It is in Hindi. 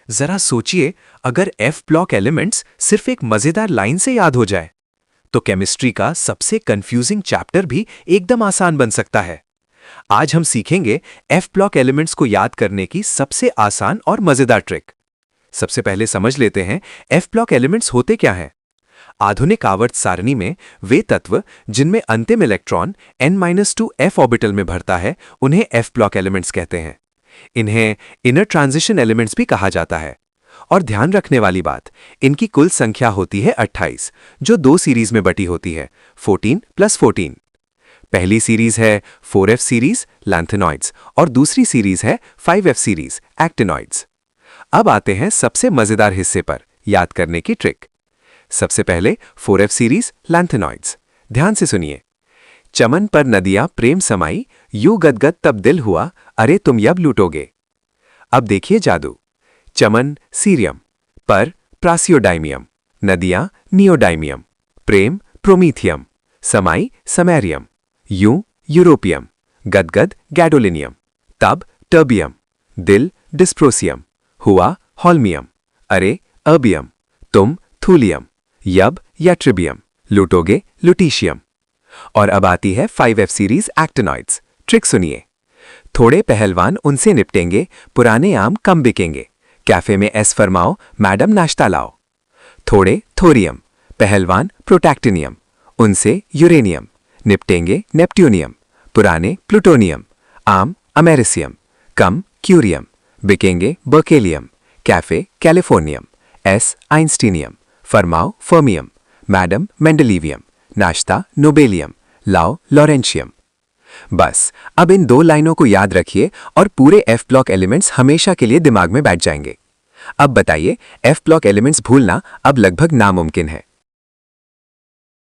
जरा सोचिए, अगर एफ ब्लॉक एलिमेंट्स सिर्फ एक मजेदार लाइन से याद हो जाए तो केमिस्ट्री का सबसे कंफ्यूजिंग चैप्टर भी एकदम आसान बन सकता है। आज हम सीखेंगे एफ ब्लॉक एलिमेंट्स को याद करने की सबसे आसान और मजेदार ट्रिक। सबसे पहले समझ लेते हैं एफ ब्लॉक एलिमेंट्स होते क्या हैं। आधुनिक आवर्त सारणी में वे तत्व जिनमें अंतिम इलेक्ट्रॉन n-2 f ऑर्बिटल में भरता है उन्हें एफ ब्लॉक एलिमेंट्स कहते हैं। इन्हें इनर ट्रांजिशन एलिमेंट्स भी कहा जाता है। और ध्यान रखने वाली बात, इनकी कुल संख्या होती है 28, जो दो सीरीज में बटी होती है, 14 + 14। पहली सीरीज है 4f सीरीज लैंथेनॉइड्स और दूसरी सीरीज है 5f सीरीज एक्टिनॉइड्स। अब आते हैं सबसे मजेदार हिस्से पर, याद करने की ट्रिक। सबसे पहले 4f सीरीज लैंथेनॉइड्स। ध्यान से सुनिए। चमन पर नदियां प्रेम समाई, यूं गदगद तब दिल हुआ, अरे तुम यब लूटोगे। अब देखिए जादू। चमन सीरियम, पर प्रासियोडाइमियम, नदियां नियोडाइमियम, प्रेम प्रोमीथियम, समाई समैरियम, यूं यूरोपियम, गदगद गैडोलिनियम, तब टर्बियम, दिल डिस्प्रोसियम, हुआ हॉल्मियम, अरे अर्बियम, तुम थूलियम, यब याट्रिबियम, लूटोगे लुटीशियम। और अब आती है 5f सीरीज एक्टिनॉइड्स। ट्रिक सुनिए। थोड़े पहलवान उनसे निपटेंगे, पुराने आम कम बिकेंगे, कैफे में एस फरमाओ, मैडम नाश्ता लाओ। थोड़े थोरियम, पहलवान प्रोटैक्टिनियम, उनसे यूरेनियम, निपटेंगे नेपट्यूनियम, पुराने प्लूटोनियम, आम अमेरिसियम, कम क्यूरियम, बिकेंगे बर्केलियम, कैफे कैलिफोर्नियम, एस आइंस्टीनियम, फरमाओ फर्मियम, मैडम मेंडलीवियम, नाश्ता नोबेलियम, लाओ लॉरेंशियम। बस अब इन दो लाइनों को याद रखिए और पूरे एफ ब्लॉक एलिमेंट्स हमेशा के लिए दिमाग में बैठ जाएंगे। अब बताइए, एफ ब्लॉक एलिमेंट्स भूलना अब लगभग नामुमकिन है।